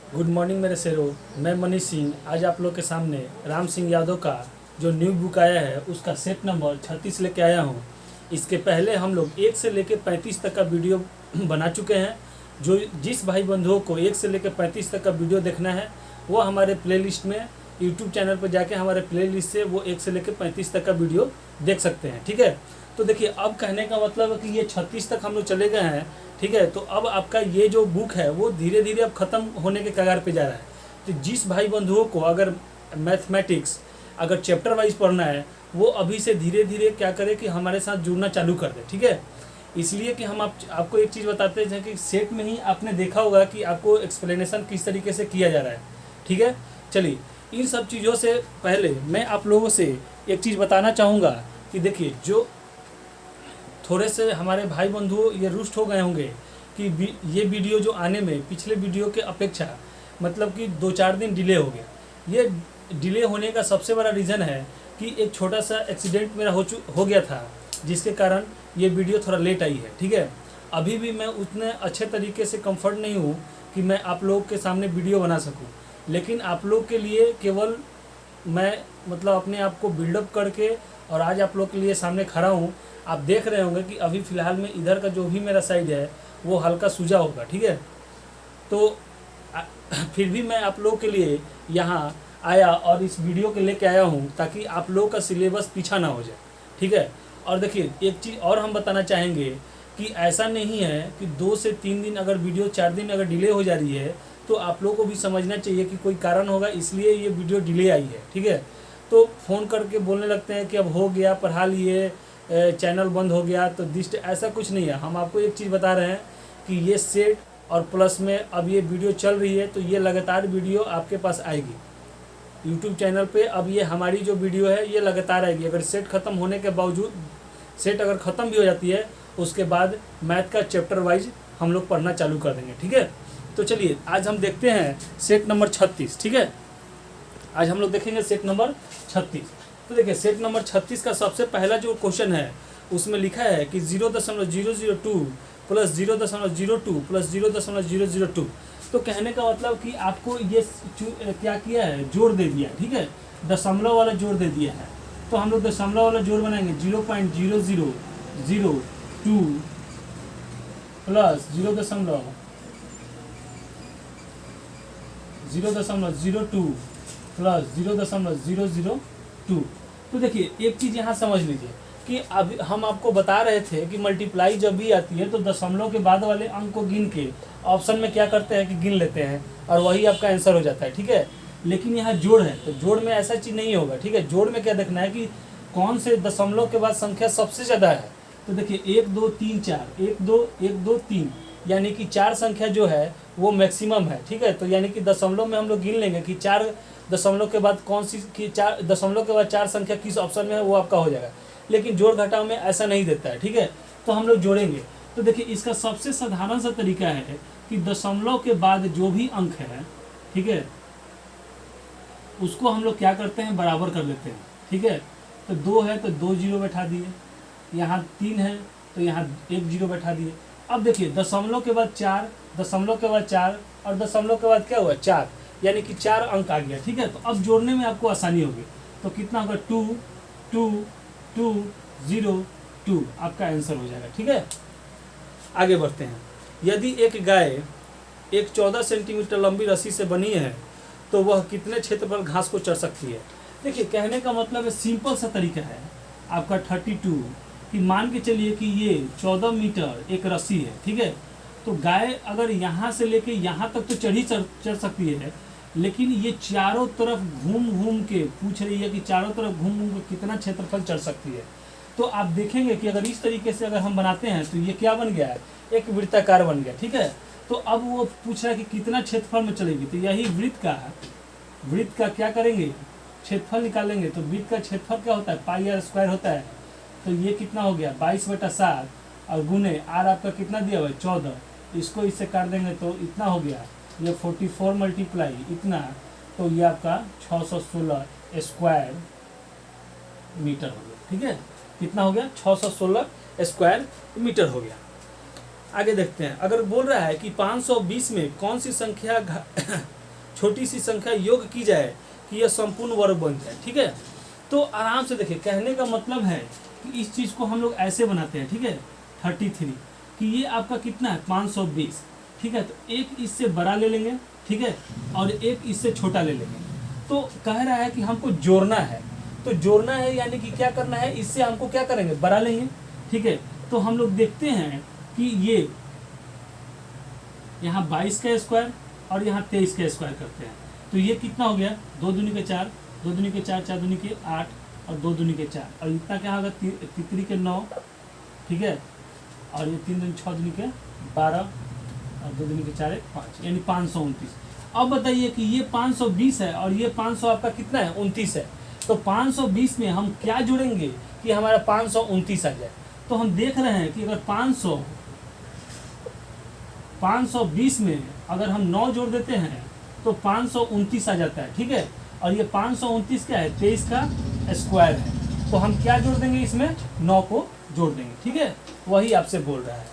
Good morning मेरे शेरों। मैं मनीष सिंह आज आप लोग के सामने राम सिंह यादव का जो न्यू बुक आया है उसका सेट नंबर 36 लेके आया हूँ। इसके पहले हम लोग 1 से लेकर 35 तक का वीडियो बना चुके हैं। जो जिस भाई बंधुओं को 1 से लेकर 35 तक का वीडियो देखना है वो हमारे प्लेलिस्ट में यूट्यूब चैनल पर जाके हमारे प्लेलिस्ट से वो 1 से लेकर 35 तक का वीडियो देख सकते हैं। ठीक है, तो देखिए अब कहने का मतलब है कि ये 36 तक हम लोग चले गए हैं। ठीक है, तो अब आपका ये जो बुक है वो धीरे धीरे अब ख़त्म होने के कगार पे जा रहा है। तो जिस भाई बंधुओं को अगर मैथमेटिक्स अगर चैप्टर वाइज पढ़ना है वो अभी से धीरे धीरे क्या करें कि हमारे साथ जुड़ना चालू कर दे। ठीक है, इसलिए कि हम आपको एक चीज़ बताते हैं कि सेट में ही आपने देखा होगा कि आपको एक्सप्लेनेशन किस तरीके से किया जा रहा है। ठीक है, चलिए इन सब चीज़ों से पहले मैं आप लोगों से एक चीज़ बताना चाहूँगा कि देखिए जो थोड़े से हमारे भाई बंधु ये रुष्ट हो गए होंगे कि ये वीडियो जो आने में पिछले वीडियो के अपेक्षा मतलब कि 2-4 दिन डिले हो गया। ये डिले होने का सबसे बड़ा रीज़न है कि एक छोटा सा एक्सीडेंट मेरा हो गया था जिसके कारण ये वीडियो थोड़ा लेट आई है। ठीक है, अभी भी मैं उतने अच्छे तरीके से कंफर्ट नहीं हूँ कि मैं आप लोगों के सामने वीडियो बना सकूँ, लेकिन आप लोग के लिए केवल मैं मतलब अपने आप को बिल्डअप करके और आज आप लोग के लिए सामने खड़ा हूँ। आप देख रहे होंगे कि अभी फ़िलहाल में इधर का जो भी मेरा साइड है वो हल्का सूजा होगा। ठीक है, तो फिर भी मैं आप लोगों के लिए यहाँ आया और इस वीडियो के लेके आया हूँ ताकि आप लोगों का सिलेबस पीछा ना हो जाए। ठीक है, और देखिए एक चीज़ और हम बताना चाहेंगे कि ऐसा नहीं है कि 2 से 3 दिन अगर वीडियो 4 दिन अगर डिले हो जा रही है तो आप लोगों को भी समझना चाहिए कि कोई कारण होगा इसलिए ये वीडियो डिले आई है। ठीक है, तो फ़ोन करके बोलने लगते हैं कि अब हो गया, पढ़ा लिए, चैनल बंद हो गया, तो ऐसा कुछ नहीं है। हम आपको एक चीज़ बता रहे हैं कि ये सेट और प्लस में अब ये वीडियो चल रही है तो ये लगातार वीडियो आपके पास आएगी यूट्यूब चैनल पे। अब ये हमारी जो वीडियो है ये लगातार आएगी। अगर सेट ख़त्म होने के बावजूद सेट अगर ख़त्म भी हो जाती है उसके बाद मैथ का चैप्टर वाइज हम लोग पढ़ना चालू कर देंगे। ठीक है, तो चलिए आज हम देखते हैं सेट नंबर 36। ठीक है, आज हम लोग देखेंगे सेट नंबर 36। तो देखिए सेट नंबर 36 का सबसे पहला जो क्वेश्चन है उसमें लिखा है कि 0.002 प्लस 0.02 प्लस 0.002। तो कहने का मतलब कि आपको ये क्या किया है, जोड़ दे दिया। ठीक है, दशमलव वाला जोड़ दे दिया है। तो हम लोग दशमलव वाला जोड़ बनाएंगे 0.0002 प्लस 0.02 प्लस 0.002। तो देखिए एक चीज़ यहाँ समझ लीजिए कि अभी हम आपको बता रहे थे कि मल्टीप्लाई जब भी आती है तो दशमलव के बाद वाले अंक को गिन के ऑप्शन में क्या करते हैं कि गिन लेते हैं और वही आपका आंसर हो जाता है। ठीक है, लेकिन यहाँ जोड़ है तो जोड़ में ऐसा चीज़ नहीं होगा। ठीक है, जोड़ में क्या देखना है कि कौन से दशमलव के बाद संख्या सबसे ज़्यादा है। तो देखिए 1 2 3 4, 1 2 1 2 3, यानी कि 4 संख्या जो है वो मैक्सिमम है। ठीक है, तो यानी कि दशमलव में हम लोग गिन लेंगे कि 4 दशमलव के बाद कौन सी कि 4 दशमलव के बाद 4 संख्या किस ऑप्शन में है वो आपका हो जाएगा। लेकिन जोड़ घटाव में ऐसा नहीं देता है। ठीक है, तो हम लोग जोड़ेंगे। तो देखिए इसका सबसे साधारण सा तरीका है कि दशमलव के बाद जो भी अंक है, ठीक है, उसको हम लोग क्या करते हैं, बराबर कर लेते हैं। ठीक है, तो 2 है तो 2 जीरो बैठा दिए, यहाँ 3 है तो यहाँ 1 जीरो बैठा दिए। अब देखिए दशमलव के बाद 4, दशमलव के बाद 4 और दशमलव के बाद क्या हुआ 4, यानी कि 4 अंक आ गया। ठीक है, तो अब जोड़ने में आपको आसानी होगी। तो कितना होगा 2 2 2 0 2 आपका आंसर हो जाएगा। ठीक है, आगे बढ़ते हैं। यदि एक गाय एक 14 सेंटीमीटर लंबी रस्सी से बनी है तो वह कितने क्षेत्र पर घास को चर सकती है। देखिए कहने का मतलब है सिंपल सा तरीका है आपका 32 कि मान के चलिए कि ये 14 मीटर एक रस्सी है। ठीक है, तो गाय अगर यहाँ से लेके यहाँ तक तो चढ़ सकती है, लेकिन ये चारों तरफ घूम घूम के पूछ रही है कि चारों तरफ घूम घूम के कितना क्षेत्रफल चढ़ सकती है। तो आप देखेंगे कि अगर इस तरीके से अगर हम बनाते हैं तो ये क्या बन गया है, एक वृत्ताकार बन गया। ठीक है, तो अब वो पूछ रहा है कि कितना क्षेत्रफल में चलेगी, तो यही वृत्त का क्या करेंगे, क्षेत्रफल निकालेंगे। तो वृत्त का क्षेत्रफल क्या होता है, पाई आर स्क्वायर होता है। तो ये कितना हो गया 22/7 और गुने आर आपका कितना दिया हुआ है 14, इसको इससे काट देंगे तो इतना हो गया, ये 44 मल्टीप्लाई इतना, तो ये आपका 616 स्क्वायर मीटर हो गया। ठीक है, कितना हो गया 616 स्क्वायर मीटर हो गया। आगे देखते हैं, अगर बोल रहा है कि 520 में कौन सी संख्या छोटी सी संख्या योग की जाए कि यह संपूर्ण वर्ग बन जाए। ठीक है, तो आराम से देखिए, कहने का मतलब है कि इस चीज़ को हम लोग ऐसे बनाते हैं। ठीक है, 33 कि ये आपका कितना है 520। ठीक है, तो एक इससे बड़ा ले लेंगे, ठीक है, और एक इससे छोटा ले लेंगे। तो कह रहा है कि हमको जोड़ना है, तो जोड़ना है यानी कि क्या करना है, इससे हमको क्या करेंगे, बड़ा लेंगे। ठीक है, तो हम लोग देखते हैं कि ये यहाँ 22 का स्क्वायर और यहाँ 23 का स्क्वायर करते हैं, तो ये कितना हो गया, 2 दूनी के 4, 2 दूनी के 4, 4 दूनी के 8 और 2 दूनी के 4, और इतना क्या होगा, 3 के 9। ठीक है, और ये 3 दूनी 6 दूनी के 12 और 2 दूनी के 4 1 5, यानी 529। अब बताइए कि ये 520 है और ये 500 आपका कितना है, 29 है। तो 520 में हम क्या जोड़ेंगे कि हमारा 529 आ जाए। तो हम देख रहे हैं कि अगर 520 में अगर हम 9 जोड़ देते हैं तो 529 आ जाता है। ठीक है, और ये 529 क्या है, 23 का स्क्वायर है। तो हम क्या जोड़ देंगे, इसमें 9 को जोड़ देंगे। ठीक है, वही आपसे बोल रहा है।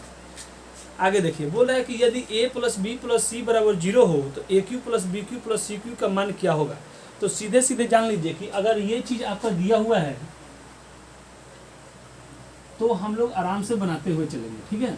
आगे देखिए, बोल रहा है कि यदि a plus B plus C बराबर 0 हो तो A cube plus B cube plus C cube का मान क्या होगा। तो सीधे सीधे जान लीजिए कि अगर ये चीज आपका दिया हुआ है तो हम लोग आराम से बनाते हुए चलेंगे। ठीक है,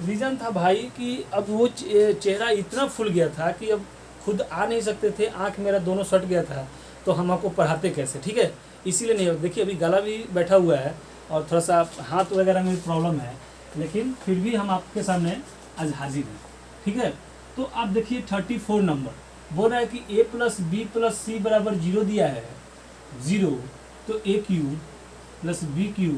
रीजन था भाई कि अब वो चेहरा इतना फूल गया था कि अब खुद आ नहीं सकते थे, आंख मेरा दोनों सट गया था, तो हम आपको पढ़ाते कैसे। ठीक है, इसीलिए नहीं, देखिए अभी गला भी बैठा हुआ है और थोड़ा सा हाथ वगैरह में भी प्रॉब्लम है, लेकिन फिर भी हम आपके सामने आज हाजिर हैं। ठीक है, तो आप देखिए 34 नंबर बोल रहा है कि a plus B plus C बराबर 0 दिया है, 0, तो A cube plus B cube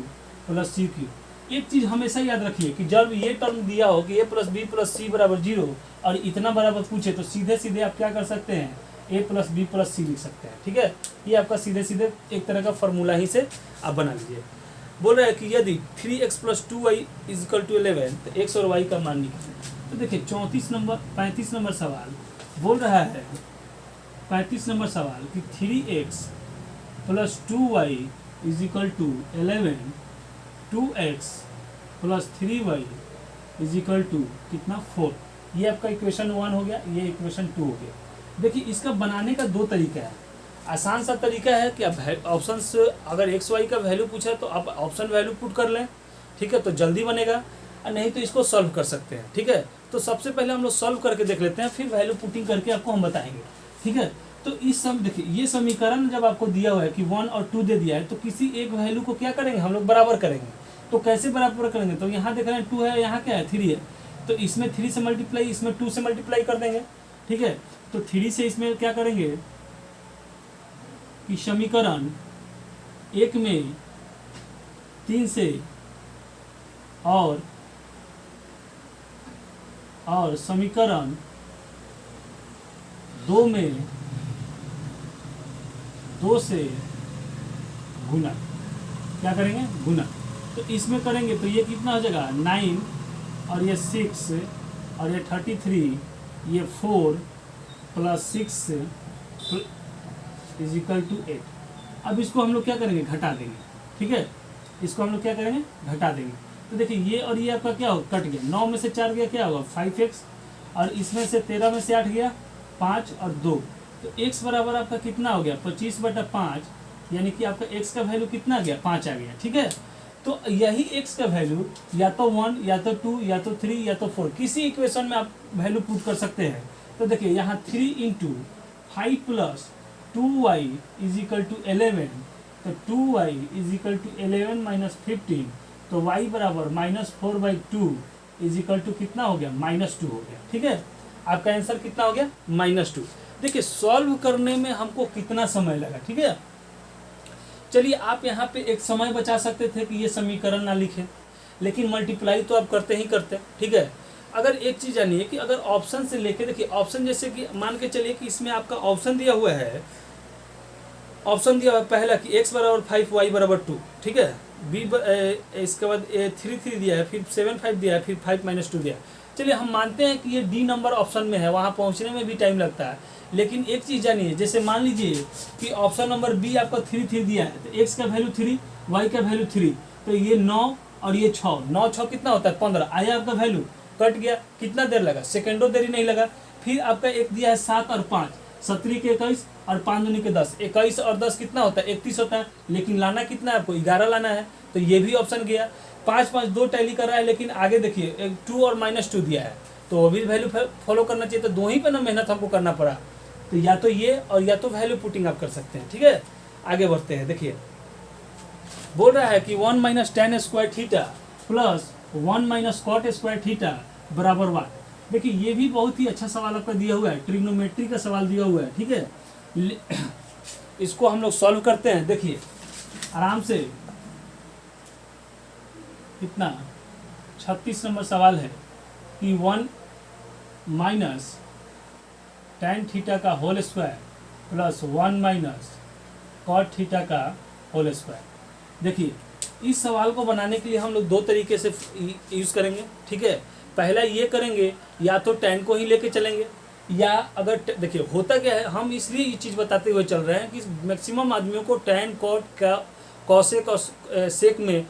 plus C cube. एक चीज़ हमेशा याद रखिए कि जब ये टर्म दिया हो कि a plus B plus C बराबर 0 और इतना बराबर पूछे तो सीधे सीधे आप क्या कर सकते हैं, a प्लस बी प्लस सी लिख सकते हैं। ठीक है, ये आपका सीधे सीधे एक तरह का फॉर्मूला ही से आप बना लीजिए। बोल रहा है कि यदि 3x plus 2y is equal to 11 तो x और y का मान निकालें। तो देखिए 35 नंबर सवाल बोल रहा है, 35 नंबर सवाल कि 3x plus 2y is equal to 11, 2x plus 3y is equal to कितना 4। ये आपका इक्वेशन 1 हो गया, ये इक्वेशन 2 हो गया। देखिए इसका बनाने का 2 तरीका है। आसान सा तरीका है कि आप ऑप्शन से अगर एक्स वाई का वैल्यू पूछा तो आप ऑप्शन वैल्यू पुट कर लें। ठीक है, तो जल्दी बनेगा, और नहीं तो इसको सॉल्व कर सकते हैं। ठीक है, तो सबसे पहले हम लोग सॉल्व करके देख लेते हैं, फिर वैल्यू पुटिंग करके आपको हम बताएंगे। ठीक है, तो इस सब देखिए ये समीकरण जब आपको दिया हुआ है कि 1 और 2 दे दिया है, तो किसी एक वैल्यू को क्या करेंगे, हम लोग बराबर करेंगे। तो कैसे बराबर करेंगे, तो यहाँ देख रहे हैं 2 है, यहाँ क्या है 3 है, तो इसमें 3 से मल्टीप्लाई, इसमें 2 से मल्टीप्लाई कर देंगे। ठीक है, तो 3 से इसमें क्या करेंगे कि समीकरण 1 में 3 से और समीकरण 2 में 2 से गुना, क्या करेंगे, गुना। तो इसमें करेंगे तो ये कितना हो जाएगा 9 और ये 6 और ये 33, ये 4 प्लस 6 इजिकल टू 8। अब इसको हम लोग क्या करेंगे, घटा देंगे। ठीक है, इसको हम लोग क्या करेंगे, घटा देंगे। तो देखिए ये और ये आपका क्या होगा, कट गया, 9 में से 4 गया क्या होगा 5x, और इसमें से 13 में से 8 गया 5 और 2, तो x बराबर आपका कितना हो गया 25/5, यानी कि आपका x का वैल्यू कितना आ गया 5 आ गया। ठीक है, तो यही x का वैल्यू या तो 1 या तो 2 या तो 3 या तो 4 किसी इक्वेशन में आप वैल्यू पुट कर सकते हैं। तो देखिए यहाँ 3 × 5 प्लस 2y इजिकल टू 11, तो 2y इजिकल टू 11 माइनस 15, तो y बराबर -4/2 इजिकल टू कितना हो गया -2 हो गया। ठीक है, आपका आंसर कितना हो गया -2। देखिए सॉल्व करने में हमको कितना समय लगा। ठीक है, चलिए आप यहाँ पे एक समय बचा सकते थे कि ये समीकरण ना लिखें, लेकिन मल्टीप्लाई तो आप करते ही करते हैं। ठीक है, अगर एक चीज़ जानिए कि अगर ऑप्शन से लेके देखिए, ऑप्शन जैसे कि मान के चलिए कि इसमें आपका ऑप्शन दिया हुआ है, ऑप्शन दिया हुआ है पहला कि x बराबर 5 y बराबर 2। ठीक है, इसके बाद 3 दिया है, फिर 7 5 दिया है, फिर 5 - 2 दिया है। चलिए हम मानते हैं कि ये डी नंबर ऑप्शन में है, वहाँ पहुँचने में भी टाइम लगता है, लेकिन एक चीज़ जानिए, जैसे मान लीजिए कि ऑप्शन नंबर बी आपका 3 दिया है, तो x का वैल्यू 3, y का वैल्यू 3, तो ये 9 और ये 6, 9 6 कितना होता है 15, आया आपका वैल्यू। कट गया, कितना देर लगा, सेकेंडों देरी नहीं लगा। फिर आपका एक दिया है 7 और 5, 17 के 21 और 5 दूनी के 10, 21 और 10 कितना होता है, 31 होता है। लेकिन लाना कितना है आपको, 11 लाना है, तो ये भी ऑप्शन गया। 5 5 2 टैली कर रहा है, लेकिन आगे देखिए एक 2 और -2 दिया है, तो वो भी वैल्यू फॉलो करना चाहिए। तो दो ही पे ना मेहनत हमको करना पड़ा, तो या तो ये और या तो वैल्यू पुटिंग आप कर सकते हैं। ठीक है, आगे बढ़ते हैं। देखिए बोल रहा है कि 1 - tan square theta plus 1 - cot square theta बराबर 1। देखिए ये भी बहुत ही अच्छा सवाल आपका दिया हुआ है, ट्रिग्नोमेट्री का सवाल दिया हुआ है। ठीक है, इसको हम लोग सॉल्व करते हैं। देखिए आराम से, कितना 36 नंबर सवाल है कि 1 - tan थीटा का whole square plus 1 - cot theta का होल स्क्वायर। देखिए इस सवाल को बनाने के लिए हम लोग दो तरीके से यूज़ करेंगे। ठीक है, पहला ये करेंगे, या तो tan को ही लेके चलेंगे, या अगर देखिए होता क्या है, हम इसलिए ये चीज़ बताते हुए चल रहे हैं कि मैक्सिमम आदमियों को tan cot का कॉसेक और सेक में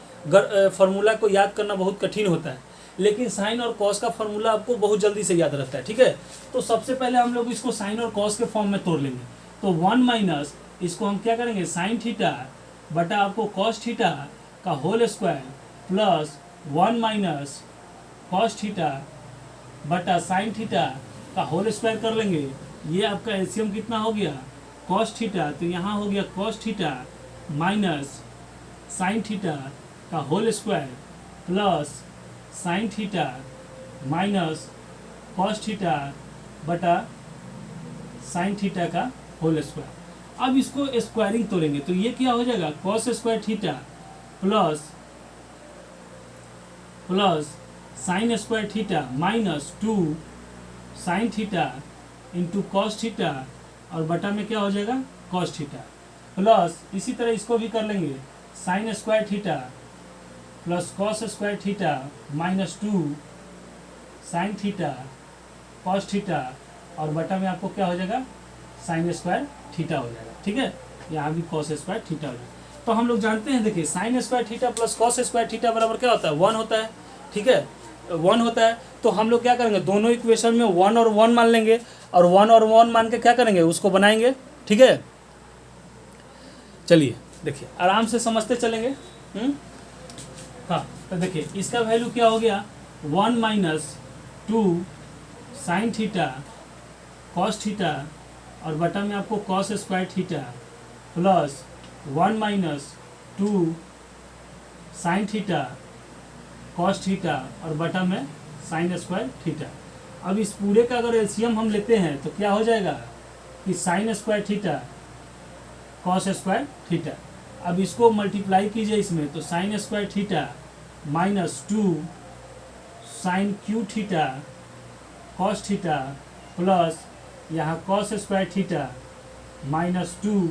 फार्मूला को याद करना बहुत कठिन होता है, लेकिन साइन और कॉस का फार्मूला आपको बहुत जल्दी से याद रहता है। ठीक है, तो सबसे पहले हम लोग इसको साइन और कॉस के फॉर्म में तोड़ लेंगे। तो 1 - इसको हम क्या करेंगे, साइन थीटा बटा आपको कॉस थीटा का whole square plus 1 - cos theta बटा साइन थीटा का होल स्क्वायर कर लेंगे। ये आपका एलसीएम कितना हो गया, कॉस थीटा, तो यहाँ हो गया cos theta minus sine theta का whole square plus sine theta minus cos theta बटा साइन थीटा का होल स्क्वायर। अब इसको स्क्वायरिंग तोड़ेंगे, तो ये क्या हो जाएगा, cos square theta plus sine square theta -2 sine theta into cos theta, और बटा में क्या हो जाएगा, कॉस थीटा, प्लस इसी तरह इसको भी कर लेंगे, sign square theta plus cos square theta -2 sine theta cos theta, और बटा में आपको क्या हो जाएगा, साइन स्क्वायर थीटा हो जाएगा। ठीक है, यहाँ भी कॉस स्क्वायर थीटा हो जाएगा। तो हम लोग जानते हैं, देखिए sign square theta plus cos square theta बराबर क्या होता है, 1 होता है। ठीक है, 1 होता है, तो हम लोग क्या करेंगे, दोनों इक्वेशन में 1 और 1 मान लेंगे, और 1 और 1 मान के क्या करेंगे, उसको बनाएंगे। ठीक है, चलिए देखिए आराम से समझते चलेंगे। हाँ, तो देखिए इसका वैल्यू क्या हो गया, 1 - 2 साइन थीटा कॉस थीटा, और बटा में आपको cos square theta plus 1 - 2 sine theta cos theta, और बटा में साइन स्क्वायर थीटा। अब इस पूरे का अगर एलसीएम हम लेते हैं तो क्या हो जाएगा कि sine square theta cos square theta. अब इसको मल्टीप्लाई कीजिए इसमें, तो sine square theta -2 sine cube theta cos theta plus यहाँ cos square theta -2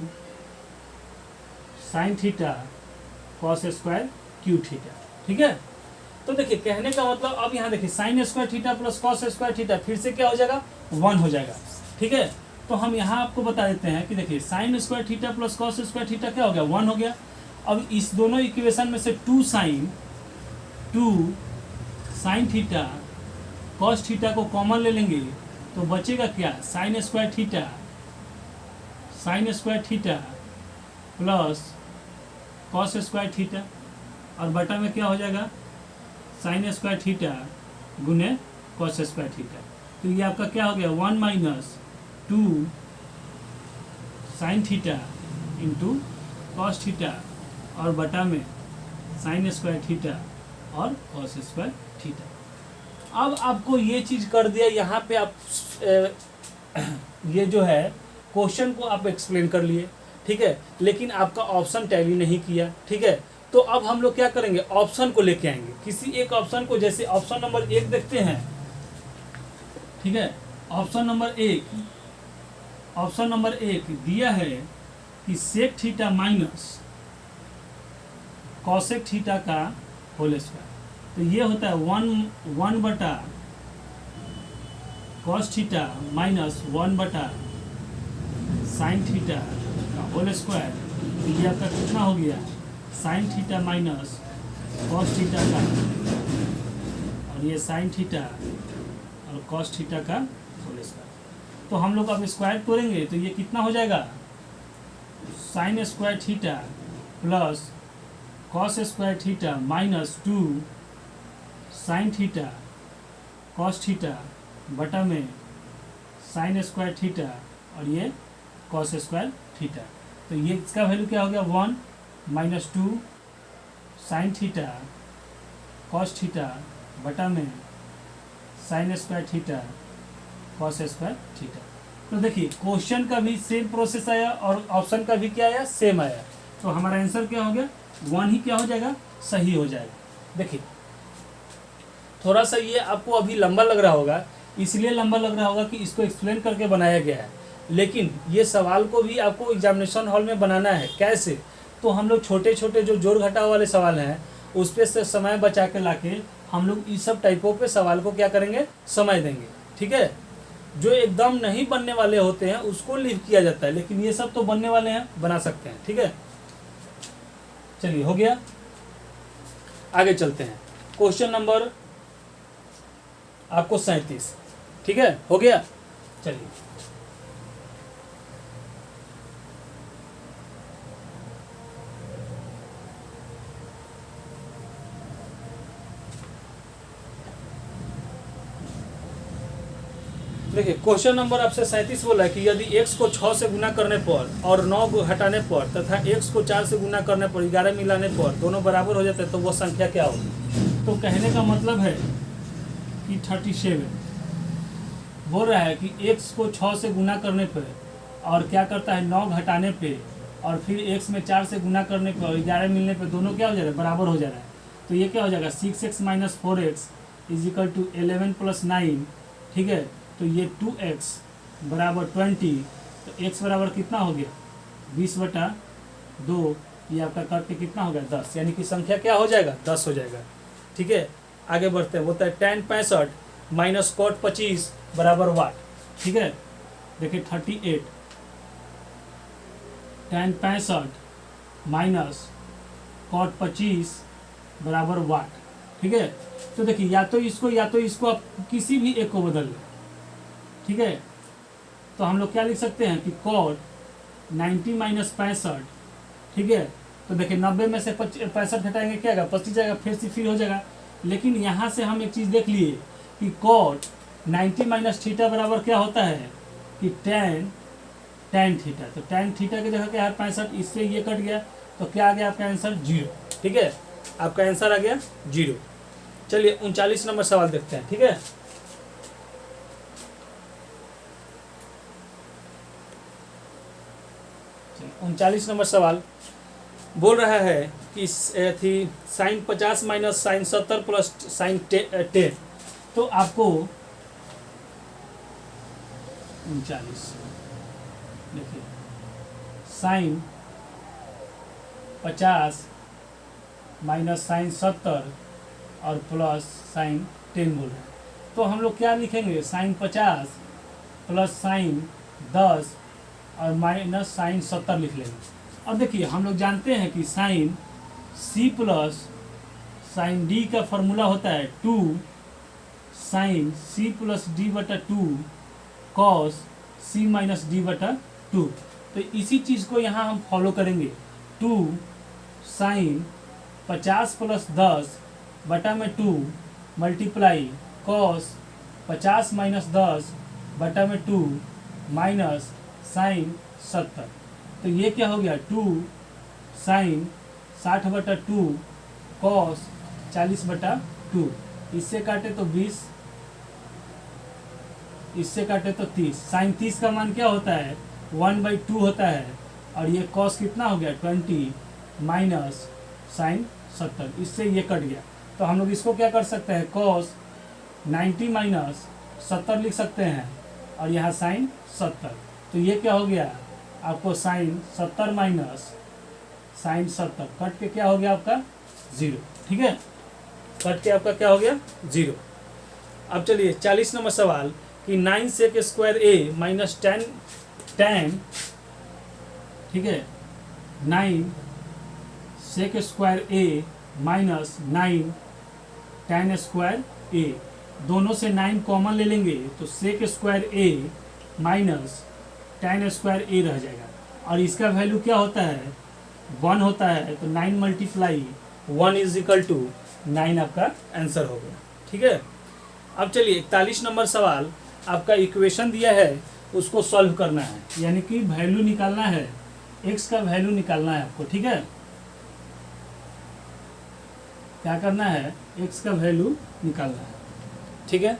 sine theta cos square cube theta. ठीक है, तो देखिए कहने का मतलब, अब यहाँ देखिए sign square theta plus cos square theta फिर से क्या हो जाएगा, 1 हो जाएगा। ठीक है, तो हम यहाँ आपको बता देते हैं कि देखिए sign square theta plus cos square theta क्या हो गया, 1 हो गया। अब इस दोनों इक्वेशन में से 2 साइन थीटा कॉस थीटा को कॉमन ले लेंगे, तो बचेगा क्या, sign square theta plus cos square theta, और बटा में क्या हो जाएगा, साइन स्क्वायर थीटा गुने कॉस स्क्वायर थीटा। तो ये आपका क्या हो गया, 1 - 2 sine theta into cos theta, और बटा में साइन स्क्वायर थीटा और कॉस स्क्वायर थीटा। अब आपको ये चीज़ कर दिया, यहाँ पे आप ये जो है क्वेश्चन को आप एक्सप्लेन कर लिए। ठीक है, लेकिन आपका ऑप्शन टैली नहीं किया। ठीक है, तो अब हम लोग क्या करेंगे, ऑप्शन को लेके आएंगे, किसी एक ऑप्शन को, जैसे ऑप्शन नंबर 1 देखते हैं। ठीक है, ऑप्शन नंबर एक दिया है कि sec theta minus cosec theta का होल स्क्वायर, तो ये होता है 1 बटा कॉस थीटा माइनस 1 बटा साइन थीटा का होल स्क्वायर। तो ये आपका कितना हो गया, sign theta minus cos theta का, और और ये साइन थीटा और कॉस थीटा का होल स्क्वायर। तो हम लोग अब स्क्वायर तोड़ेंगे तो ये कितना हो जाएगा, sign square theta plus cos square theta minus 2 sine theta cos theta बटा में साइन स्क्वायर थीटा और ये कॉस स्क्वायर थीटा। तो ये इसका वैल्यू क्या हो गया, 1 minus 2 sine theta cos theta बटा में sign square theta cos square theta. तो देखिए क्वेश्चन का भी सेम प्रोसेस आया और ऑप्शन का भी क्या आया, सेम आया। तो हमारा आंसर क्या हो गया, 1 ही क्या हो जाएगा, सही हो जाएगा। देखिए थोड़ा सा ये आपको अभी लंबा लग रहा होगा, इसलिए लंबा लग रहा होगा कि इसको एक्सप्लेन करके बनाया गया है, लेकिन ये सवाल को भी आपको एग्जामिनेशन हॉल में बनाना है। कैसे, तो हम लोग छोटे छोटे जो जोड़ घटाव वाले सवाल हैं उस पर से समय बचा के लाके हम लोग इस सब टाइपों पे सवाल को क्या करेंगे, समय देंगे। ठीक है, जो एकदम नहीं बनने वाले होते हैं उसको लीव किया जाता है, लेकिन ये सब तो बनने वाले हैं, बना सकते हैं। ठीक है, चलिए हो गया, आगे चलते हैं। क्वेश्चन नंबर आपको 37, ठीक है, हो गया। चलिए देखिए क्वेश्चन नंबर आपसे 37 बोला है कि यदि x को 6 से गुना करने पर और 9 हटाने पर तथा x को 4 से गुना करने पर 11 मिलाने पर दोनों बराबर हो जाते हैं तो वो संख्या क्या होगी। तो कहने का मतलब है कि 37 बोल रहा है कि x को 6 से गुना करने पर और क्या करता है 9 घटाने पे और फिर x में 4 से गुना करने पर और 11 मिलने पे दोनों क्या हो जा रहा है, बराबर हो जा रहा है। तो ये क्या हो जाएगा, 6x minus 4x is equal to 11 plus 9। ठीक है, तो ये 2x बराबर 20, तो x बराबर कितना हो गया, 20/2, ये आपका करके कितना हो गया 10, यानी कि संख्या क्या हो जाएगा, 10 हो जाएगा। ठीक है, आगे बढ़ते हैं। बोलता है tan 65 माइनस cot 25 बराबर वाट। ठीक है, देखिए 38 tan 65 माइनस cot 25 बराबर वाट। ठीक है, तो देखिए या तो इसको आप किसी भी एक को बदल लें। ठीक है, तो हम लोग क्या लिख सकते हैं कि cot 90 माइनस 65। ठीक है, तो देखिए 90 में से 65 हटाएंगे क्या आएगा, 25 जाएगा, फिर हो जाएगा। लेकिन यहाँ से हम एक चीज़ देख लिए कि cot 90 माइनस थीटा बराबर क्या होता है कि tan थीटा। तो tan थीटा की जगह क्या है 65, इससे ये कट गया, तो क्या आ गया आपका आंसर 0। ठीक है, आपका आंसर आ गया 0। चलिए 39 नंबर सवाल देखते हैं। ठीक है, 39 नंबर सवाल बोल रहा है कि थी sine 50 minus sine 70 plus sine 10। तो आपको 39 देखिए साइन 50 माइनस साइन 70 और प्लस साइन 10 बोल रहे हैं। तो हम लोग क्या लिखेंगे, साइन 50 प्लस साइन 10 और माइनस साइन 70 लिख लेंगे। अब देखिए हम लोग जानते हैं कि sine C plus sine D का फॉर्मूला होता है 2 साइन C प्लस D बटा 2 कॉस C माइनस D बटा 2। तो इसी चीज़ को यहाँ हम फॉलो करेंगे। 2 साइन 50 प्लस 10 बटा में 2 मल्टीप्लाई कॉस 50 माइनस 10 बटा में 2 माइनस साइन 70। तो ये क्या हो गया 2 साइन 60/2 कॉस 40/2। इससे काटे तो 20, इससे काटे तो 30। साइन 30 का मान क्या होता है 1/2 होता है, और ये कॉस कितना हो गया 20 माइनस साइन 70। इससे ये कट गया। तो हम लोग इसको क्या कर सकते हैं, कॉस 90 माइनस 70 लिख सकते हैं, और यहाँ साइन 70। तो ये क्या हो गया आपको साइन 70 माइनस साइन 70 कट के क्या हो गया आपका 0। ठीक है, कट के आपका क्या हो गया 0। अब चलिए 40 नंबर सवाल कि 9 sec square a minus tan। ठीक है, 9 sec square a minus 9 tan square A, दोनों से 9 कॉमन ले लेंगे तो sec square A minus tan square A रह जाएगा। और इसका वैल्यू क्या होता है, 1 होता है, तो 9 मल्टीप्लाई 1 इज इक्वल टू 9 आपका आंसर हो गया। ठीक है, अब चलिए 41 नंबर सवाल, आपका इक्वेशन दिया है उसको सॉल्व करना है, यानी कि वैल्यू निकालना है, x का वैल्यू निकालना है आपको। ठीक है, क्या करना है, x का वैल्यू निकालना है। ठीक है,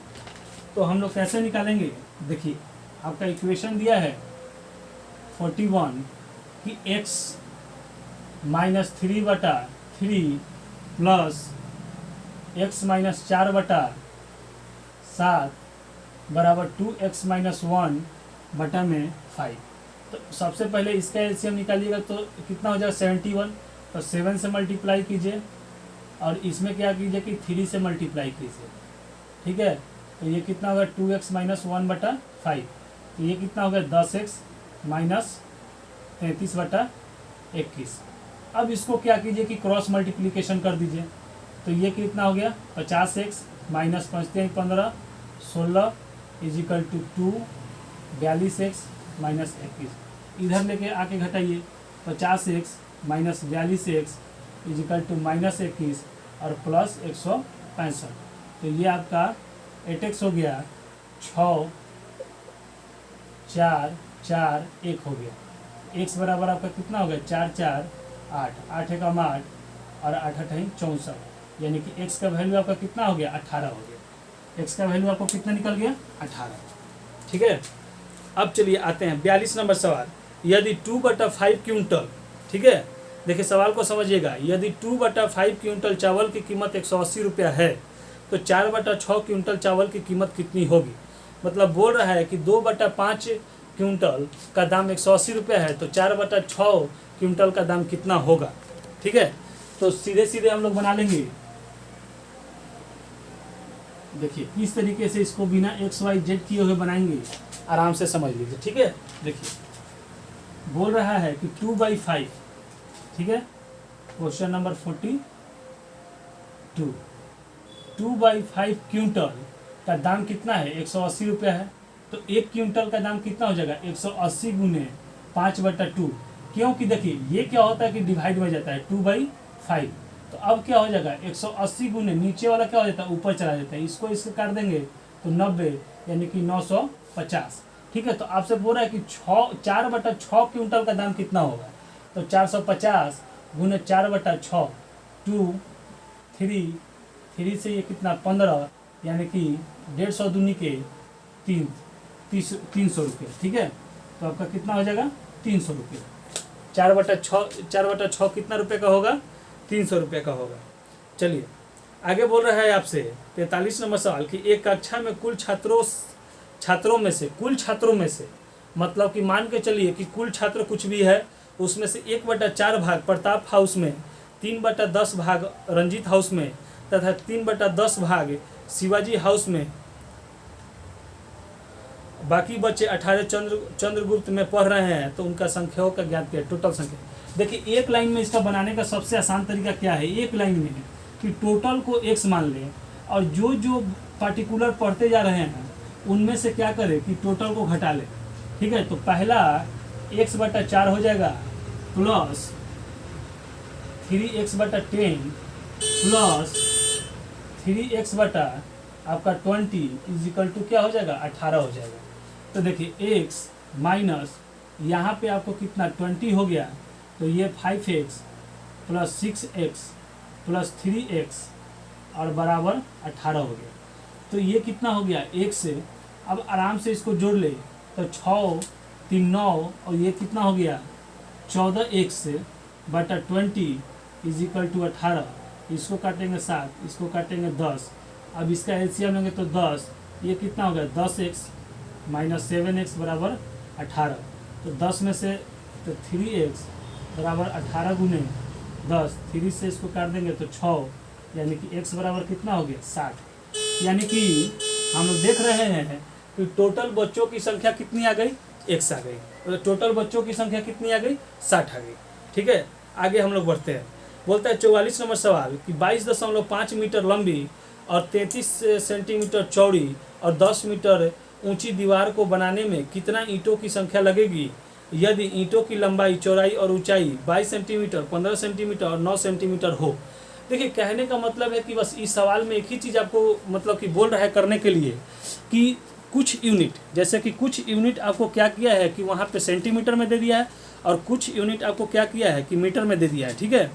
तो हम लोग कैसे निकालेंगे, देखिए आपका इक्वेशन दिया है 41 कि x minus 3/3 plus x minus 4/7 बराबर 2x माइनस 1/5। तो सबसे पहले इसका एलसीएम निकालिएगा तो कितना हो जाएगा 71, तो 7 से मल्टीप्लाई कीजिए और इसमें क्या कीजिए कि 3 से मल्टीप्लाई कीजिए। ठीक है, तो ये कितना होगा 2x माइनस 1/5, तो ये कितना हो गया 10x माइनस 33/21। अब इसको क्या कीजिए कि क्रॉस मल्टीप्लिकेशन कर दीजिए, तो ये कितना हो गया 50x minus 5×3 = 16 is equal to 2, 42x minus 21। इधर लेके आके घटाइए, 50x minus 42x is equal to minus 21 और प्लस 165। तो ये आपका 8x हो गया, 6 4 4 1 हो गया। x बराबर आपका कितना हो गया 4 4 8, 8 एकम 8 और 8 8 64, यानी कि x का वैल्यू आपका कितना हो गया 18 हो गया। x का वैल्यू आपको कितना निकल गया 18। ठीक है, अब चलिए आते हैं 42 नंबर सवाल, यदि 2/5 क्विंटल, ठीक है देखिए सवाल को समझिएगा, यदि 2/5 क्विंटल चावल की कीमत 180 रुपया है तो 4/6 क्विंटल चावल की कीमत कितनी होगी। मतलब बोल रहा है कि 2/5 क्विंटल का दाम 180 रुपया है तो 4/6 क्विंटल का दाम कितना होगा। ठीक है, तो सीधे सीधे हम लोग बना लेंगे, देखिए किस तरीके से इसको बिना XYZ किए हुए बनाएंगे, आराम से समझ लीजिए। ठीक है, देखिए बोल रहा है कि 2/5, ठीक है, क्वेश्चन नंबर 42, 2/5 क्विंटल का दाम कितना है 180 रुपया है, तो 1 क्विंटल का दाम कितना हो जाएगा 180 गुने 5/2, क्योंकि देखिए ये क्या होता है कि डिवाइड हो जाता है 2/5, तो अब क्या हो जाएगा 180 गुने नीचे वाला क्या हो जाता है ऊपर चला जाता है, इसको इससे काट देंगे तो 90 यानी कि 950। ठीक है, तो आपसे बोल रहा है कि 4/6 क्विंटल का दाम कितना होगा, तो 450 गुने 4/6, 2 3 3 से ये कितना 15, यानी कि 150 दूनी के 300 रुपये। ठीक है, तो आपका कितना हो जाएगा 300 रुपये। 4/6 कितना रुपये का होगा 300 रुपये का होगा। चलिए आगे बोल रहा है आपसे 43 नंबर सवाल कि एक कक्षा में कुल छात्रों में से मतलब कि मान के चलिए कि कुल छात्र कुछ भी है, उसमें से 1/4 भाग प्रताप हाउस में, 3/10 भाग रंजीत हाउस में तथा 3/10 भाग शिवाजी हाउस में, बाकी बच्चे 18 चंद्रगुप्त में पढ़ रहे हैं, तो उनका संख्याओं का ज्ञात किया, टोटल संख्या। देखिए एक लाइन में इसका बनाने का सबसे आसान तरीका क्या है, एक लाइन में है कि टोटल को x मान लें और जो जो पार्टिकुलर पढ़ते जा रहे हैं उनमें से क्या करें कि टोटल को घटा लें। ठीक है, तो पहला x/4 हो जाएगा प्लस 3x/10 प्लस 3x आपका 20 इज इक्वल टू क्या हो जाएगा 18 हो जाएगा। तो देखिए x माइनस यहाँ पे आपको कितना 20 हो गया, तो ये 5x plus 6x plus 3x और बराबर 18 हो गया। तो ये कितना हो गया 1 से, अब आराम से इसको जोड़ ले, तो 6 3 9 और ये कितना हो गया 14x से बटा 20 इज इक्वल टू 18, इसको काटेंगे 7, इसको काटेंगे 10, अब इसका एलसीएम लेंगे तो 10, ये कितना हो गया 10x माइनस 7x बराबर 18, तो 10 में से तो 3x बराबर 18 गुने 10, 3 से इसको काट देंगे तो 6, यानी कि x बराबर कितना हो गया 60। यानी कि हम लोग देख रहे हैं कि टोटल बच्चों की संख्या कितनी आ गई x आ गई, तो टोटल बच्चों की संख्या कितनी आ गई 60 आ गई। ठीक है, आगे हम लोग बढ़ते हैं, बोलता है 44 नंबर सवाल कि 22.5 मीटर लंबी और 33 सेंटीमीटर चौड़ी और 10 मीटर ऊंची दीवार को बनाने में कितना ईंटों की संख्या लगेगी यदि ईंटों की लंबाई, चौड़ाई और ऊंचाई 22 सेंटीमीटर, 15 सेंटीमीटर और 9 सेंटीमीटर हो। देखिए, कहने का मतलब है कि बस इस सवाल में एक ही चीज़ आपको मतलब कि बोल रहा है करने के लिए कि कुछ यूनिट, जैसे कि कुछ यूनिट आपको क्या किया है कि वहाँ पे सेंटीमीटर में दे दिया है और कुछ यूनिट आपको क्या किया है कि मीटर में दे दिया है। ठीक है,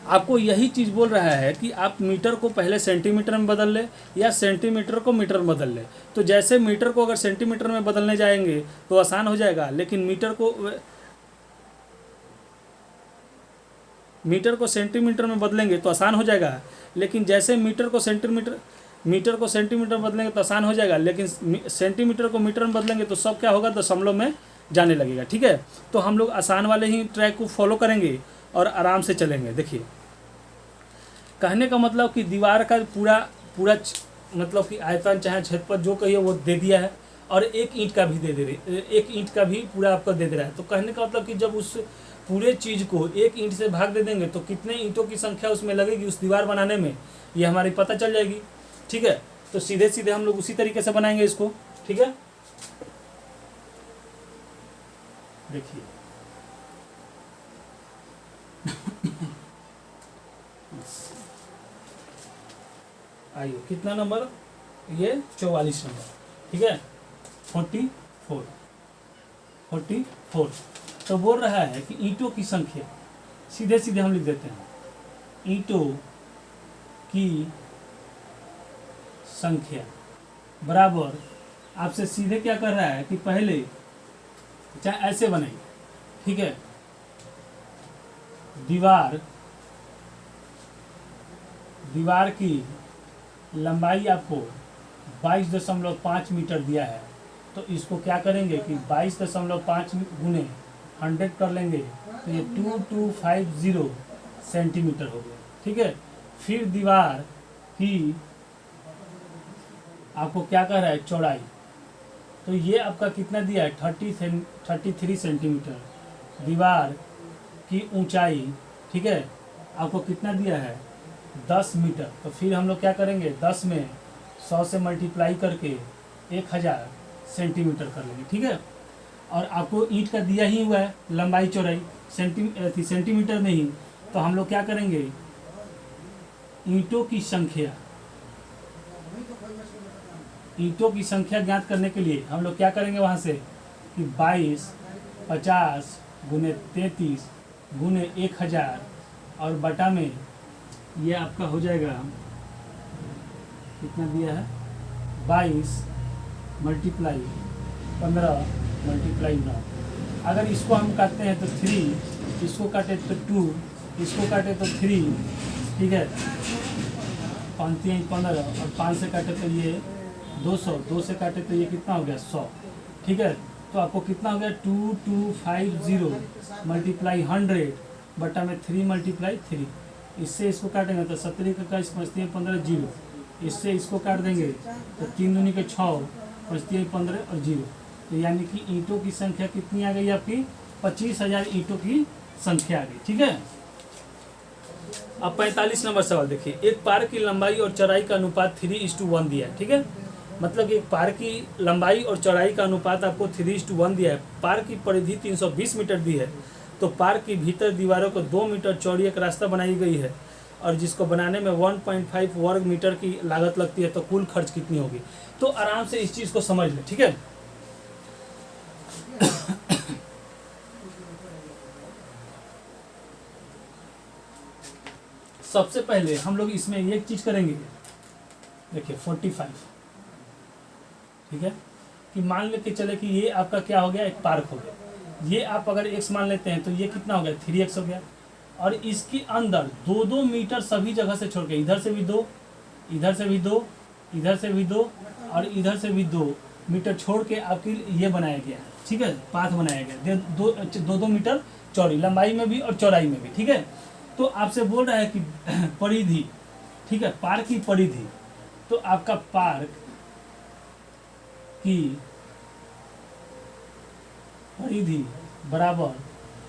आपको यही चीज़ बोल रहा है कि आप मीटर को पहले सेंटीमीटर में बदल ले या सेंटीमीटर को मीटर में बदल ले। तो जैसे मीटर को अगर सेंटीमीटर में बदलने जाएंगे तो आसान हो जाएगा, लेकिन मीटर को सेंटीमीटर में बदलेंगे तो आसान हो जाएगा, लेकिन जैसे मीटर को सेंटीमीटर बदलेंगे तो आसान हो जाएगा, लेकिन सेंटीमीटर को मीटर में बदलेंगे तो सब क्या होगा, दशमलव में जाने लगेगा। ठीक है, तो हम लोग आसान वाले ही ट्रैक को फॉलो करेंगे और आराम से चलेंगे। देखिए, कहने का मतलब कि दीवार का पूरा मतलब कि आयतन चाहे क्षेत्रफल जो कहिए वो दे दिया है और एक ईंट का भी एक ईंट का भी पूरा आपको दे दे रहा है। तो कहने का मतलब कि जब उस पूरे चीज़ को एक ईंट से भाग दे देंगे तो कितने ईंटों की संख्या उसमें लगेगी उस दीवार बनाने में, ये हमारी पता चल जाएगी। ठीक है, तो सीधे सीधे हम लोग उसी तरीके से बनाएंगे इसको। ठीक है, देखिए आइए, कितना नंबर, ये 44 नंबर। ठीक है, 44 तो बोल रहा है कि ईंटों की संख्या, सीधे सीधे हम लिख देते हैं, ईंटों की संख्या बराबर, आपसे सीधे क्या कर रहा है कि पहले चाहे ऐसे बनाइए। ठीक है, दीवार की लंबाई आपको 22.5 मीटर दिया है, तो इसको क्या करेंगे कि 22.5 गुने 100 कर लेंगे तो ये 2250 सेंटीमीटर हो गया। ठीक है, फिर दीवार की आपको क्या कह रहा है, चौड़ाई, तो ये आपका कितना दिया है, 33 सेंटीमीटर। दीवार की ऊंचाई, ठीक है, आपको कितना दिया है, 10 मीटर। तो फिर हम लोग क्या करेंगे, 10 में 100 से मल्टीप्लाई करके 1000 सेंटीमीटर कर लेंगे। ठीक है, और आपको ईंट का दिया ही हुआ है लंबाई चौड़ाई सेंटीमीटर में ही, तो हम लोग क्या करेंगे, ईंटों की संख्या ज्ञात करने के लिए हम लोग क्या करेंगे वहाँ से कि 22 50 गुने 33 गुने 1000 और बटा में ये आपका हो जाएगा, कितना दिया है, 22 मल्टीप्लाई 15 मल्टीप्लाई 9। अगर इसको हम काटते हैं तो 3, इसको काटे तो 2, इसको काटे तो 3। ठीक है, 5 15 और 5 से काटे तो ये 200, 2 से काटे तो ये कितना हो गया, 100। ठीक है, तो आपको कितना हो गया, 2250 मल्टीप्लाई 100 बटा में 3 मल्टीप्लाई 3। इससे इसको काटेंगे तो 17 का समझती है 15 जीरो, इससे इसको काट देंगे तो 3 दूनी के 6 बचती है 15 और 0। तो यानी कि ईंटों की संख्या कितनी आ गई आपकी, 25,000 ईंटों की संख्या आ गई। ठीक है, अब 45 नंबर सवाल देखिए, एक पार की लंबाई और चौड़ाई का अनुपात 3:1 दिया है। ठीक है, मतलब कि एक पार की लंबाई और चौड़ाई का अनुपात आपको 3:1 दिया है। पार की परिधि 320 मीटर दी है, तो पार्क की भीतर दीवारों को 2 मीटर चौड़ी एक रास्ता बनाई गई है और जिसको बनाने में 1.5 वर्ग मीटर की लागत लगती है, तो कुल खर्च कितनी होगी। तो आराम से इस चीज़ को समझ लें। ठीक है, सबसे पहले हम लोग इसमें एक चीज़ करेंगे, देखिए 45। ठीक है, कि मान लेते चले कि ये आपका क्या हो गया, एक पार्क हो गया। ये आप अगर x मान लेते हैं तो ये कितना हो गया, 3x हो गया। और इसके अंदर 2-2 मीटर सभी जगह से छोड़ के, इधर से भी 2, इधर से भी 2, इधर से भी 2 और इधर से भी 2 मीटर छोड़ के आपकी ये बनाया गया है। ठीक है, पाथ बनाया गया 2-2 मीटर चौड़ी, लंबाई में भी और चौड़ाई में भी। ठीक है, तो आपसे बोल रहा है कि परिधि, ठीक है, पार्क की परिधि, तो आपका पार्क की परिधि बराबर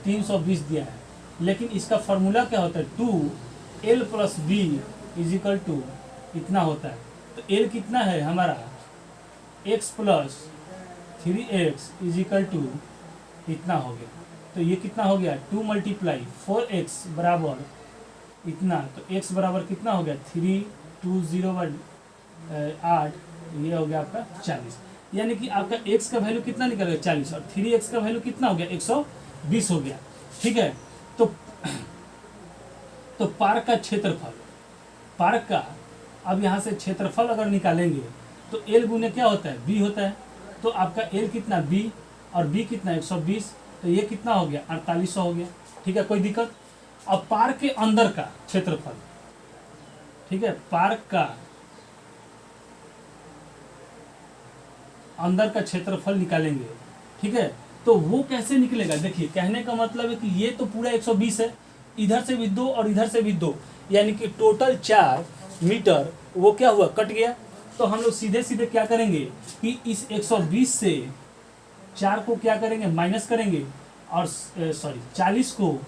320 दिया है, लेकिन इसका फॉर्मूला क्या होता है, 2L + B = इतना होता है। तो एल कितना है हमारा, x plus 3x is equal to इतना हो गया। तो ये कितना हो गया, 2 मल्टीप्लाई 4x बराबर इतना। तो x बराबर कितना हो गया, 3 2 0 1 8, ये हो गया आपका 40। यानी कि आपका x का वैल्यू कितना निकल गया 40, और 3x का वैल्यू कितना हो गया 120 हो गया। ठीक है। तो पार्क का क्षेत्रफल, पार्क का अब यहाँ से क्षेत्रफल अगर निकालेंगे तो एल गुने क्या होता है, बी होता है। तो आपका एल कितना, बी, और बी कितना 120, तो ये कितना हो गया 4800 हो गया। ठीक है, कोई दिक्कत। अब पार्क के अंदर का क्षेत्रफल, ठीक है, पार्क का अंदर का क्षेत्रफल निकालेंगे। ठीक है, तो वो कैसे निकलेगा, देखिए कहने का मतलब है कि ये तो पूरा 120 है, इधर से भी 2 और इधर से भी 2, यानी कि टोटल 4 मीटर वो क्या हुआ, कट गया। तो हम लोग सीधे सीधे क्या करेंगे कि इस 120 से 4 को क्या करेंगे, माइनस करेंगे, और 40 को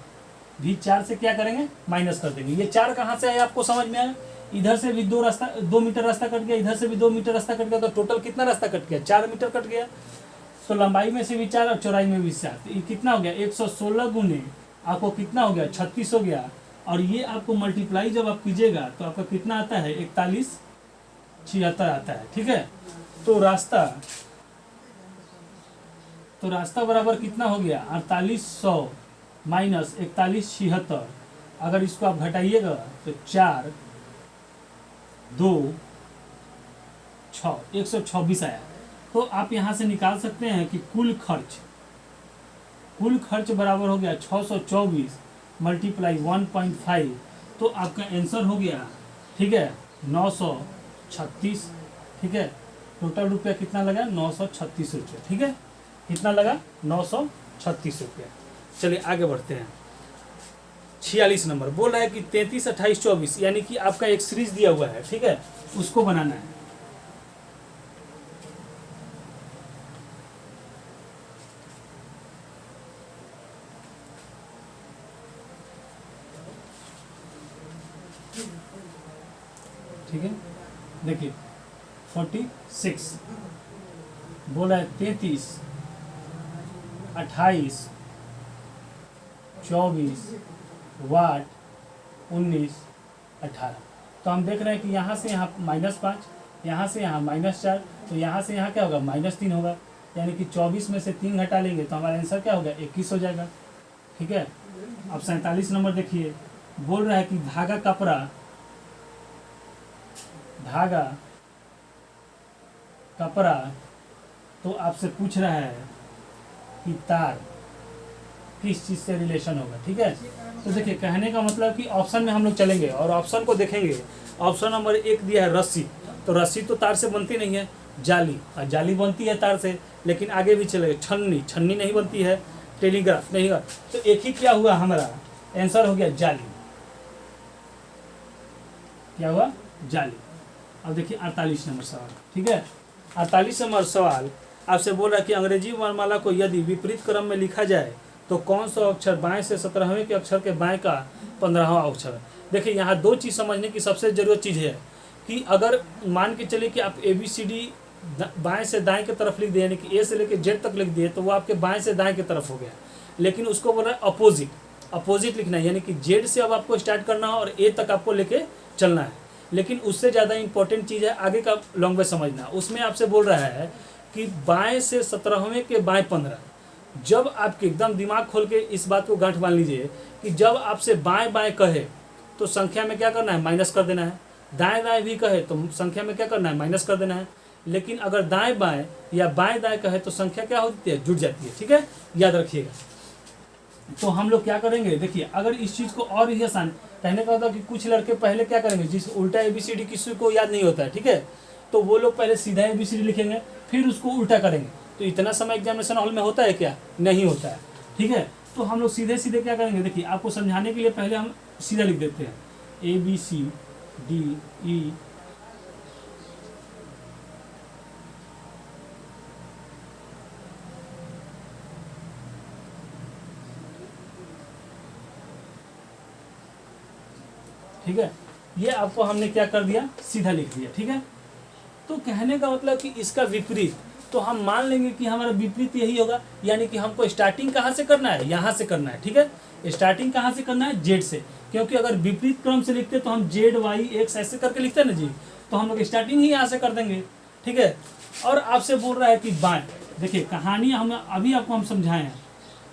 भी 4 से क्या करेंगे, माइनस कर देंगे। ये 4 कहाँ से आया आपको समझ में आया, इधर से भी 2 मीटर रास्ता कट गया, इधर से भी 2 मीटर रास्ता कट गया, तो टोटल कितना रास्ता कट गया, 4 मीटर कट गया। तो लंबाई में से भी 4 और चौड़ाई में भी 4, तो ये कितना हो गया 116 गुने आपको कितना हो गया 36 हो गया। और ये आपको मल्टीप्लाई जब आप कीजिएगा तो आपका कितना आता है 4176 आता है। ठीक है, तो रास्ता बराबर कितना हो गया 4800 माइनस 4176। अगर इसको आप घटाइएगा तो 4 2 6 126 आया। तो आप यहाँ से निकाल सकते हैं कि कुल खर्च बराबर हो गया 624 मल्टीप्लाई 1.5, तो आपका आंसर हो गया, ठीक है, 936। ठीक है, टोटल रुपया कितना लगा 936 रुपये। ठीक है, कितना लगा 936 रुपये। चलिए आगे बढ़ते हैं। 46 नंबर बोल रहा है कि 33 28 24, यानी कि आपका एक सीरीज दिया हुआ है। ठीक है, उसको बनाना है। ठीक है, देखिए 46 बोला है 33 28 24 वाट 19 18। तो हम देख रहे हैं कि यहाँ से यहाँ -5, यहाँ से यहाँ -4, तो यहाँ से यहाँ क्या होगा -3 होगा, यानी कि 24 में से 3 घटा लेंगे तो हमारा आंसर क्या होगा 21 हो जाएगा। ठीक है, अब 47 नंबर देखिए, बोल रहा है कि धागा कपड़ा, तो आपसे पूछ रहा है कि तार किस चीज़ से रिलेशन होगा। ठीक है, तो देखिए कहने का मतलब कि ऑप्शन में हम लोग चलेंगे और ऑप्शन को देखेंगे। ऑप्शन नंबर 1 दिया है रस्सी, तो रस्सी तो तार से बनती नहीं है, जाली, और जाली बनती है तार से, लेकिन आगे भी चलेगा, छन्नी नहीं बनती है, टेलीग्राफ नहीं हुआ, तो एक ही क्या हुआ हमारा आंसर हो गया जाली। क्या हुआ, जाली। अब देखिए 48 नंबर सवाल। ठीक है, 48 नंबर सवाल आपसे बोल रहा है कि अंग्रेजी वर्णमाला को यदि विपरीत क्रम में लिखा जाए तो कौन सा अक्षर बाएं से 17वें के अक्षर के बाएं का 15वां अक्षर। देखिए यहाँ 2 चीज़ समझने की सबसे ज़रूरत चीज़ है कि अगर मान के चलिए कि आप ABCD बाएं से दाएं की तरफ लिख दिए, यानी कि A से लेकर Z तक लिख दिए, तो वो आपके बाएं से दाएं की तरफ हो गया। लेकिन उसको बोल रहा है अपोजिट लिखना है, यानी कि Z से अब आपको स्टार्ट करना है और A तक आपको लेके चलना है। लेकिन उससे ज़्यादा इंपॉर्टेंट चीज़ है आगे का लैंग्वेज समझना। उसमें आपसे बोल रहा है कि बाएं से 17वें के बाएं 15। जब आपके एकदम दिमाग खोल के इस बात को गांठ बांध लीजिए कि जब आपसे बाएं बाएं कहे तो संख्या में क्या करना है, माइनस कर देना है। दाएं दाएं भी कहे तो संख्या में क्या करना है, माइनस कर देना है। लेकिन अगर दाएं बाएं या बाएं दाएं कहे तो संख्या क्या होती है, जुड़ जाती है। ठीक है, याद रखिएगा। तो हम लोग क्या करेंगे, देखिए अगर इस चीज़ को और ही आसान कहने का होता है कि कुछ लड़के पहले क्या करेंगे, जिस उल्टा ABCD किसी को याद नहीं होता है, ठीक है, तो वो लोग पहले सीधा ABCD लिखेंगे फिर उसको उल्टा करेंगे। तो इतना समय एग्जामिनेशन हॉल में होता है क्या, नहीं होता है। ठीक है, तो हम लोग सीधे सीधे क्या करेंगे, देखिए आपको समझाने के लिए पहले हम सीधा लिख देते हैं ABCDE। ठीक है, ये आपको हमने क्या कर दिया, सीधा लिख दिया, ठीक है। तो कहने का मतलब कि इसका विपरीत, तो हम मान लेंगे कि हमारा विपरीत यही होगा, यानी कि हमको स्टार्टिंग कहाँ से करना है, यहाँ से करना है, ठीक है। स्टार्टिंग कहाँ से करना है, जेड से, क्योंकि अगर विपरीत क्रम से लिखते तो हम जेड वाई एक्स ऐसे करके लिखते हैं ना जी, तो हम लोग स्टार्टिंग ही यहाँ से कर देंगे, ठीक है। और आपसे बोल रहा है कि बाएं, देखिए कहानी हम अभी आपको हम समझाए हैं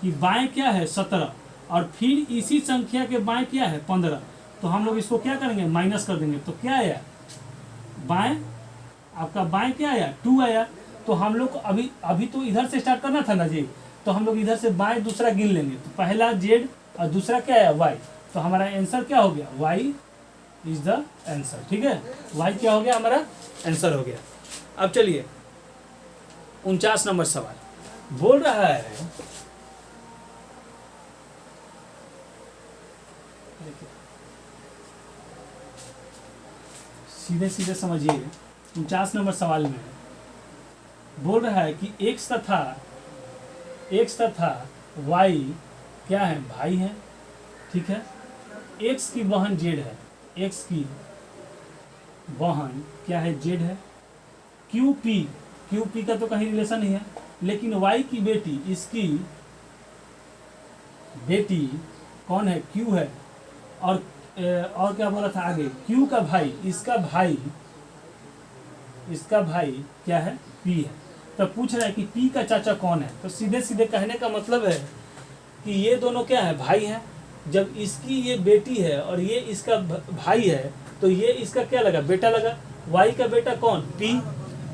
कि बाएं क्या है 17, और फिर इसी संख्या के बाएं क्या है 15, तो हम लोग इसको क्या करेंगे, माइनस कर देंगे, तो क्या आया, बाएं आपका बाएं क्या आया 2 आया। तो हम लोग को अभी तो इधर से स्टार्ट करना था ना जी, तो हम लोग इधर से बाएं दूसरा गिन लेंगे, तो पहला जेड और दूसरा क्या आया वाई, तो हमारा आंसर क्या हो गया, वाई इज द आंसर, ठीक है। वाई क्या हो गया, हमारा आंसर हो गया। अब चलिए 49 नंबर सवाल बोल रहा है, सीधे सीधे समझिए। 49 नंबर सवाल में बोल रहा है कि एक्स तथा वाई क्या है, भाई है, ठीक है। एक्स की बहन जेड है, एक्स की बहन क्या है, जेड है। क्यू पी का तो कहीं रिलेशन नहीं है, लेकिन वाई की बेटी, इसकी बेटी कौन है, क्यू है। और क्या बोला था आगे, क्यू का भाई, इसका भाई क्या है, पी है। तो पूछ रहा है कि पी का चाचा कौन है, तो सीधे सीधे कहने का मतलब है कि ये दोनों क्या है, भाई हैं। जब इसकी ये बेटी है और ये इसका भाई है, तो ये इसका क्या लगा, बेटा लगा। वाई का बेटा कौन, पी,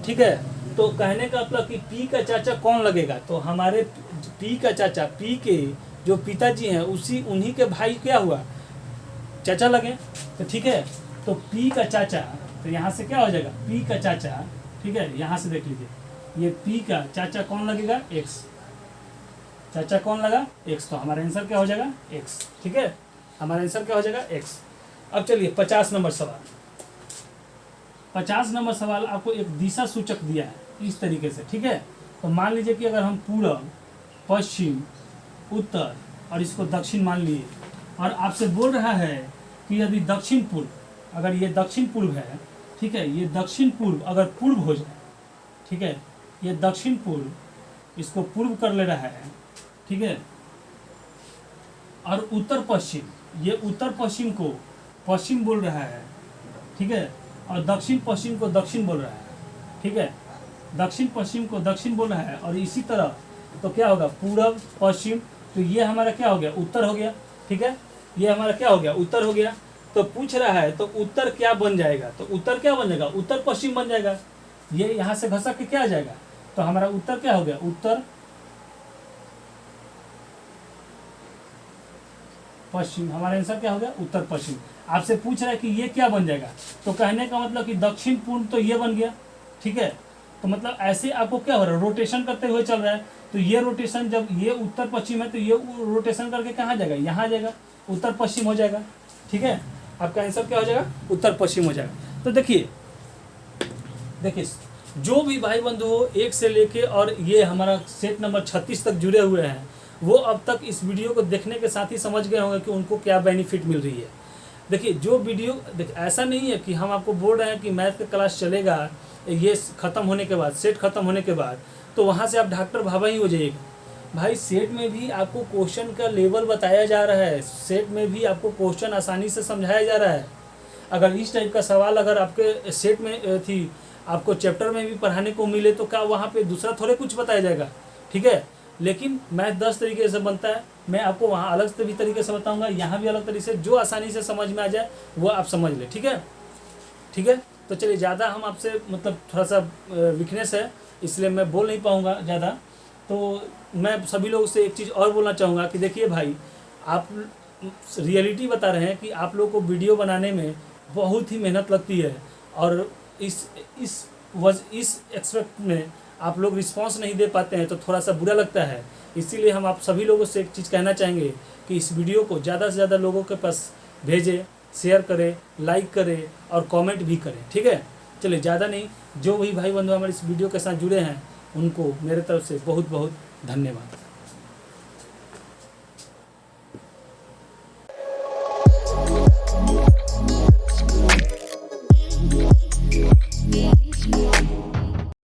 ठीक है। तो कहने का मतलब कि पी का चाचा कौन लगेगा, तो हमारे पी का चाचा, पी के जो पिताजी हैं उन्हीं के भाई क्या हुआ, चाचा लगे, तो ठीक है। तो पी का चाचा, तो यहाँ से क्या हो जाएगा, पी का चाचा, ठीक है। यहाँ से देख लीजिए, ये पी का चाचा कौन लगेगा, एक्स, चाचा कौन लगा, एक्स, तो हमारा आंसर क्या हो जाएगा, एक्स, ठीक है। हमारा आंसर क्या हो जाएगा, एक्स। अब चलिए 50 नंबर सवाल। 50 नंबर सवाल आपको एक दिशा सूचक दिया है इस तरीके से, ठीक है। तो मान लीजिए कि अगर हम पूर्व, पश्चिम, उत्तर और इसको दक्षिण मान लिए, और आपसे बोल रहा है कि यदि दक्षिण पूर्व, अगर ये दक्षिण पूर्व है, ठीक है, ये दक्षिण पूर्व अगर पूर्व हो जाए, ठीक है, ये दक्षिण पूर्व, इसको पूर्व कर ले रहा है, ठीक है। और उत्तर पश्चिम, ये उत्तर पश्चिम को पश्चिम बोल रहा है, ठीक है, और दक्षिण पश्चिम को दक्षिण बोल रहा है, ठीक है। दक्षिण पश्चिम को दक्षिण बोल रहा है, और इसी तरह तो क्या होगा, पूर्व पश्चिम, तो ये हमारा क्या हो गया, उत्तर हो गया, ठीक है। ये हमारा क्या हो गया, उत्तर हो गया। तो पूछ रहा है तो उत्तर क्या बन जाएगा, तो उत्तर क्या बन जाएगा, उत्तर पश्चिम बन जाएगा। ये यहाँ से घसक के क्या आ जाएगा, तो हमारा उत्तर क्या हो गया, उत्तर पश्चिम। हमारा आंसर क्या हो गया, उत्तर पश्चिम। आपसे पूछ रहा है कि ये क्या बन जाएगा, तो कहने का मतलब कि दक्षिण पूर्व, तो ये बन गया, ठीक है। तो मतलब ऐसे आपको क्या हो रहा है, रोटेशन करते हुए चल रहा है। तो ये रोटेशन, जब ये उत्तर पश्चिम है तो ये रोटेशन करके कहाँ जाएगा, यहाँ जाएगा, उत्तर पश्चिम हो जाएगा, ठीक है। आपका आंसर क्या हो जाएगा, उत्तर पश्चिम हो जाएगा। तो देखिए जो भी भाई बंधु हो, एक से लेके और ये हमारा सेट नंबर 36 तक जुड़े हुए हैं, वो अब तक इस वीडियो को देखने के साथ ही समझ गए होंगे कि उनको क्या बेनिफिट मिल रही है। देखिए जो वीडियो, देखिए ऐसा नहीं है कि हम आपको बोल रहे हैं कि मैथ का क्लास चलेगा ये ख़त्म होने के बाद, सेट ख़त्म होने के बाद, तो वहाँ से आप डॉक्टर भाभा ही हो जाइएगा। भाई सेट में भी आपको क्वेश्चन का लेवल बताया जा रहा है, सेट में भी आपको क्वेश्चन आसानी से समझाया जा रहा है। अगर इस टाइप का सवाल अगर आपके सेट में थी, आपको चैप्टर में भी पढ़ाने को मिले, तो क्या वहाँ पे दूसरा थोड़े कुछ बताया जाएगा, ठीक है। लेकिन मैथ 10 तरीके से बनता है, मैं आपको वहाँ अलग से भी तरीके से बताऊँगा, यहाँ भी अलग तरीके से, जो आसानी से समझ में आ जाए वो आप समझ लें, ठीक है, ठीक है। तो चलिए ज़्यादा हम आपसे मतलब थोड़ा सा वीकनेस है, इसलिए मैं बोल नहीं पाऊँगा ज़्यादा। तो मैं सभी लोगों से एक चीज़ और बोलना चाहूँगा कि देखिए भाई, आप रियलिटी बता रहे हैं कि आप लोगों को वीडियो बनाने में बहुत ही मेहनत लगती है, और इस एक्सपेक्ट में आप लोग रिस्पांस नहीं दे पाते हैं, तो थोड़ा सा बुरा लगता है। इसीलिए हम आप सभी लोगों से एक चीज़ कहना चाहेंगे कि इस वीडियो को ज़्यादा से ज़्यादा लोगों के पास भेजें, शेयर करें, लाइक करें और कमेंट भी करें, ठीक है। चलिए ज़्यादा नहीं, जो भी भाई बंधु हमारे इस वीडियो के साथ जुड़े हैं उनको मेरे तरफ से बहुत बहुत धन्यवाद। है।